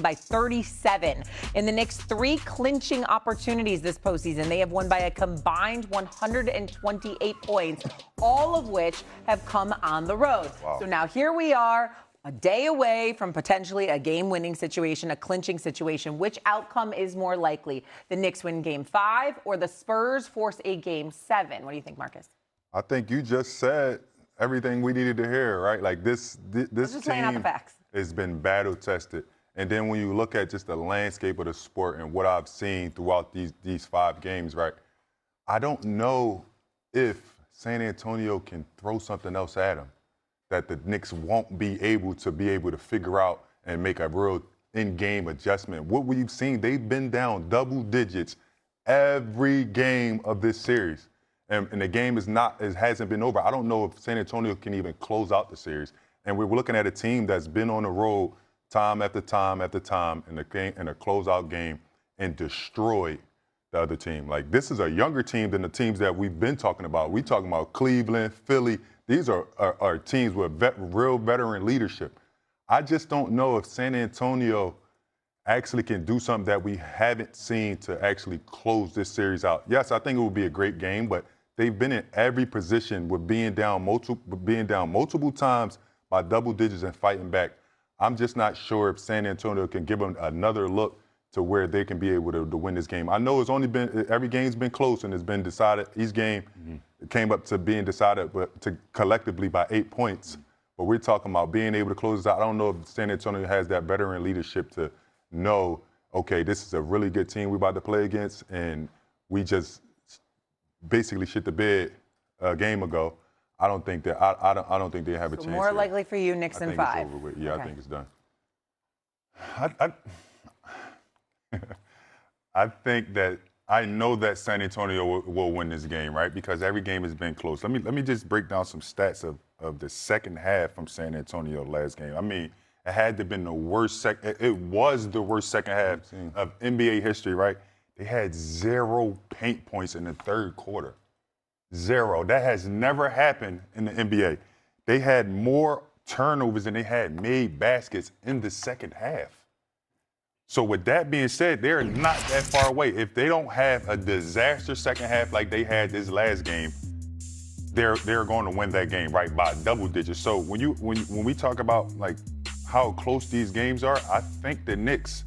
by 37. In the Knicks' 3 clinching opportunities this postseason, they have won by a combined 128 points, all of which have come on the road. Wow. So now here we are, a day away from potentially a game-winning situation, a clinching situation. Which outcome is more likely? The Knicks win Game 5 or the Spurs force a Game 7? What do you think, Marcus? I think you just said everything we needed to hear, right? Like this Just laying out the team facts. has been battle-tested. And then when you look at just the landscape of the sport and what I've seen throughout these 5 games, right, I don't know if San Antonio can throw something else at them that the Knicks won't be able to figure out and make a real in-game adjustment. What we've seen, they've been down double digits every game of this series. And the game hasn't been over. I don't know if San Antonio can even close out the series. And we're looking at a team that's been on the road time after time after time in a closeout game and destroyed the other team. Like, this is a younger team than the teams that we've been talking about. We're talking about Cleveland, Philly. These are teams with real veteran leadership. I just don't know if San Antonio actually can do something that we haven't seen to actually close this series out. Yes, I think it would be a great game, but they've been in every position with being down multiple times by double digits and fighting back. I'm just not sure if San Antonio can give them another look to where they can be able to win this game. I know every game's been close and it's been decided. Each game came up to being decided collectively by 8 points. But we're talking about being able to close this out. I don't know if San Antonio has that veteran leadership to know, okay, this is a really good team we're about to play against, and we just basically shit the bed a game ago. I don't think that I don't think they have a chance. More likely for you, Knicks in 5. I think it's over with. Yeah, okay. I think it's done. I think that I know that San Antonio will win this game, right? Because every game has been close. Let me just break down some stats of the second half from San Antonio last game. I mean, it had to have been the worst it was the worst second half of NBA history, right? They had 0 paint points in the third quarter. 0. That has never happened in the NBA. They had more turnovers than they had made baskets in the second half. So with that being said, they're not that far away. If they don't have a disaster second half like they had this last game, they're going to win that game, right, by double digits. So when we talk about like how close these games are, I think the Knicks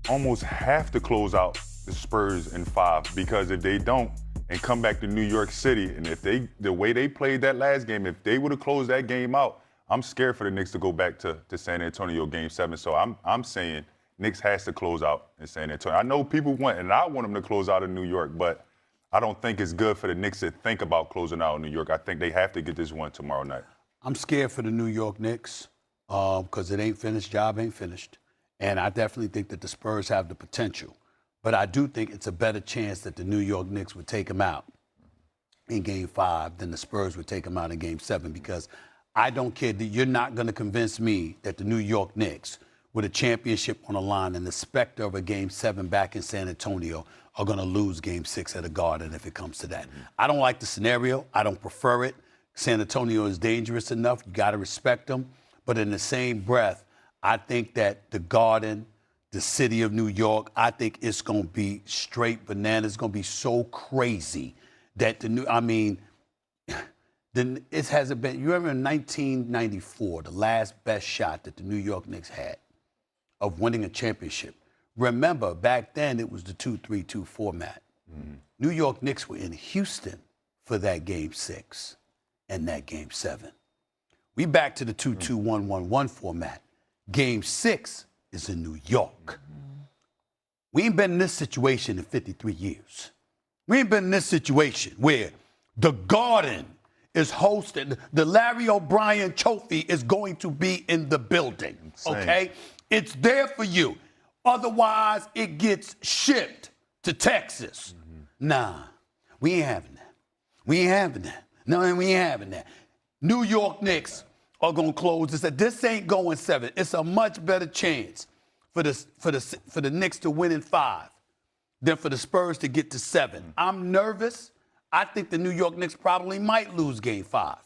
almost have to close out the Spurs in 5, because if they don't and come back to New York City, and if the way they played that last game, if they would have closed that game out, I'm scared for the Knicks to go back to San Antonio Game 7. So I'm saying Knicks has to close out in San Antonio. I know people want, and I want them to close out in New York, but I don't think it's good for the Knicks to think about closing out in New York. I think they have to get this one tomorrow night. I'm scared for the New York Knicks because it ain't finished. Job ain't finished. And I definitely think that the Spurs have the potential. But I do think it's a better chance that the New York Knicks would take them out in Game 5 than the Spurs would take them out in Game 7, because I don't care that you're not going to convince me that the New York Knicks, with a championship on the line and the specter of a Game 7 back in San Antonio, are going to lose Game 6 at the Garden if it comes to that. I don't like the scenario. I don't prefer it. San Antonio is dangerous enough. You got to respect them. But in the same breath, I think that the Garden, the city of New York, I think it's going to be straight bananas. It's going to be so crazy that then it hasn't been. You remember in 1994, the last best shot that the New York Knicks had of winning a championship. Remember, back then it was the 2-3-2 format. New York Knicks were in Houston for that Game 6 and that Game 7. We back to the 2-2-1-1-1 format. Game 6 is in New York. We ain't been in this situation in 53 years. We ain't been in this situation where the Garden is hosted. The Larry O'Brien Trophy is going to be in the building, okay? It's there for you. Otherwise, it gets shipped to Texas. Nah, we ain't having that. We ain't having that. No, we ain't having that. New York Knicks are going to close this. This ain't going 7. It's a much better chance for the Knicks to win in 5 than for the Spurs to get to 7. I'm nervous. I think the New York Knicks probably might lose Game 5.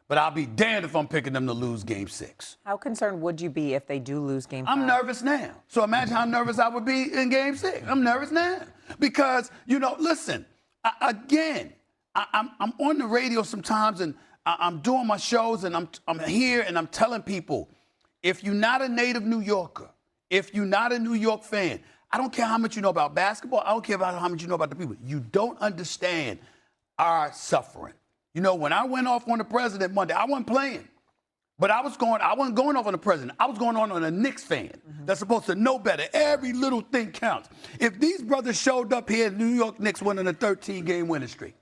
But I'll be damned if I'm picking them to lose Game 6. How concerned would you be if they do lose Game 5? I'm nervous now. So imagine how nervous I would be in Game 6. I'm nervous now. Because, listen, I'm on the radio sometimes and I'm doing my shows and I'm here and I'm telling people, if you're not a native New Yorker, if you're not a New York fan, I don't care how much you know about basketball. I don't care about how much you know about the people. You don't understand our suffering. When I went off on the president Monday, I wasn't playing. But I wasn't going off on the president. I was going on a Knicks fan that's supposed to know better. Every little thing counts. If these brothers showed up here, New York Knicks winning a 13-game winning streak,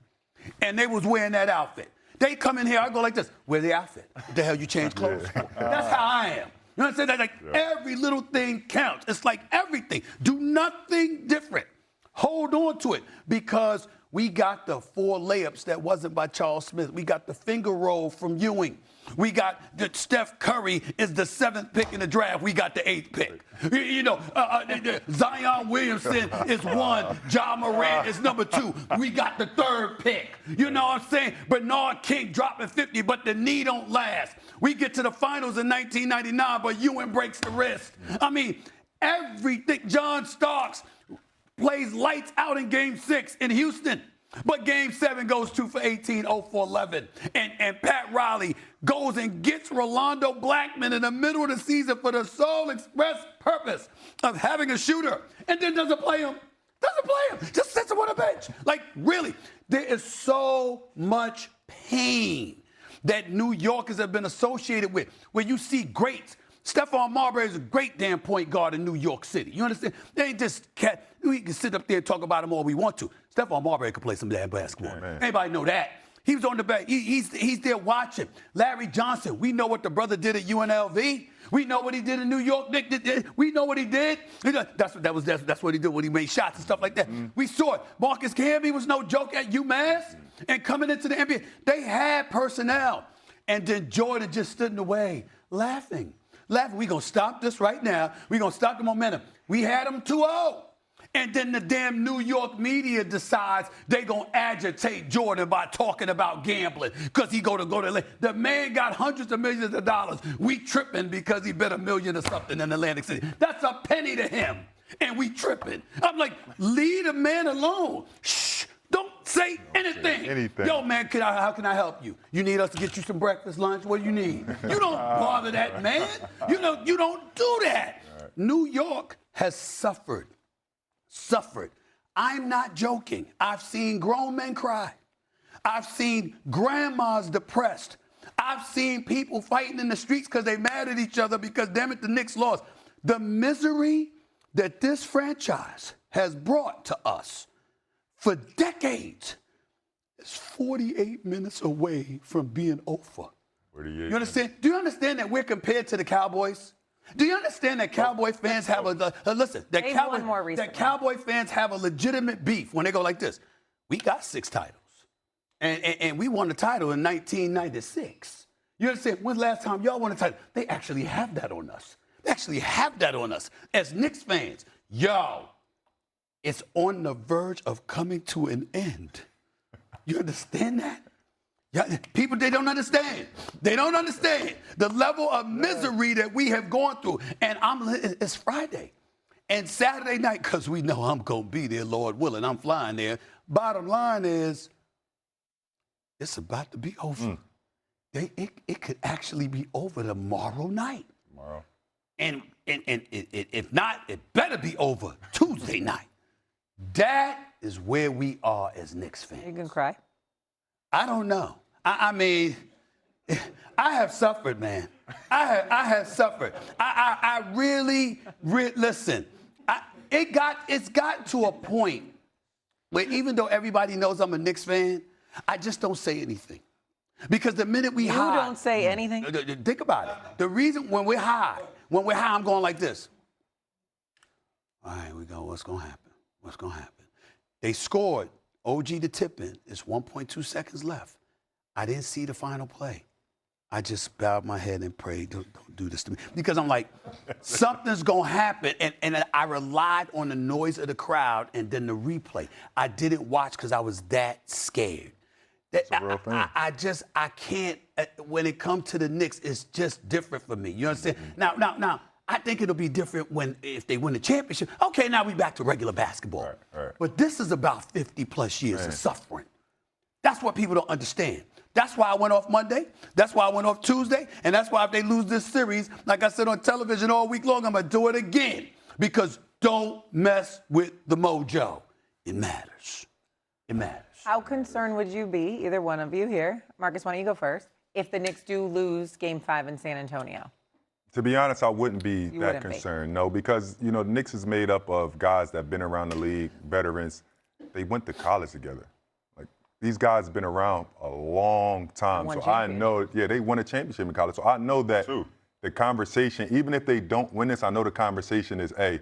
and they was wearing that outfit, they come in here, I go like this, wear the outfit. What the hell you change clothes for? That's how I am. You know what I'm saying? Like, every little thing counts. It's like everything. Do nothing different. Hold on to it because we got the 4 layups that wasn't by Charles Smith. We got the finger roll from Ewing. We got Steph Curry is the 7th pick in the draft. We got the 8th pick. Zion Williamson is 1. Ja Morant is number 2. We got the 3rd pick. You know what I'm saying? Bernard King dropping 50, but the knee don't last. We get to the finals in 1999, but Ewing breaks the wrist. I mean, everything. John Starks plays lights out in Game 6 in Houston. But Game 7 goes 2 for 18, 0 for 11. And Pat Riley goes and gets Rolando Blackman in the middle of the season for the sole express purpose of having a shooter. And then doesn't play him. Just sits him on the bench. Like, really, there is so much pain that New Yorkers have been associated with, where you see greats. Stephon Marbury is a great damn point guard in New York City. You understand? They ain't just cat. We can sit up there and talk about him all we want to. Stephon Marbury can play some damn basketball. Yeah, anybody know that? He was on the back. He's there watching. Larry Johnson. We know what the brother did at UNLV. We know what he did in New York. We know what he did. That's what he did when he made shots and stuff like that. We saw it. Marcus Camby was no joke at UMass. And coming into the NBA, they had personnel. And then Jordan just stood in the way, laughing. We're going to stop this right now. We're going to stop the momentum. We had them 2-0. And then the damn New York media decides they going to agitate Jordan by talking about gambling because he go to the man got hundreds of millions of dollars. We tripping because he bet $1 million or something in Atlantic City. That's a penny to him. And we tripping. I'm like, leave the man alone. Shh. Don't say anything. Yo, man, how can I help you? You need us to get you some breakfast, lunch? What do you need? You don't bother that man. You don't do that. Right. New York has suffered. I'm not joking. I've seen grown men cry. I've seen grandmas depressed. I've seen people fighting in the streets because they mad at each other because, damn it, the Knicks lost. The misery that this franchise has brought to us for decades is 48 minutes away from being over. You understand? Do you understand that we're compared to the Cowboys? Do you understand that Cowboy fans have that Cowboy fans have a legitimate beef when they go like this? We got 6 titles, and we won the title in 1996. You understand? When's the last time y'all won a title? They actually have that on us. As Knicks fans. Yo, it's on the verge of coming to an end. You understand that? Yeah, people, they don't understand. They don't understand the level of misery that we have gone through. And it's Friday. And Saturday night, because we know I'm going to be there, Lord willing, I'm flying there. Bottom line is, it's about to be over. It could actually be over tomorrow night. And if not, it better be over Tuesday night. That is where we are as Knicks fans. You can cry? I don't know. I mean, I have suffered, man. I have suffered. I really, listen. It's got to a point where even though everybody knows I'm a Knicks fan, I just don't say anything. Because the minute we high. You don't say anything? Think about it. The reason when we're high, I'm going like this. All right, we go. What's going to happen? They scored. OG to tip in. It's 1.2 seconds left. I didn't see the final play. I just bowed my head and prayed, don't do this to me. Because I'm like, something's going to happen. And I relied on the noise of the crowd and then the replay. I didn't watch because I was that scared. It's a real thing. I can't. When it comes to the Knicks, it's just different for me. You understand? Now, I think it'll be different if they win the championship. Okay, now we back to regular basketball. Right. But this is about 50+ years of suffering. That's what people don't understand. That's why I went off Monday. That's why I went off Tuesday. And that's why if they lose this series, like I said on television all week long, I'm going to do it again. Because don't mess with the mojo. It matters. It matters. How concerned would you be, either one of you here, Marcus, why don't you go first, if the Knicks do lose Game 5 in San Antonio? To be honest, I wouldn't be that concerned. No, because, the Knicks is made up of guys that have been around the league, veterans. They went to college together. Like, these guys have been around a long time. So I know, they won a championship in college. So I know that the conversation, even if they don't win this, I know the conversation is, hey,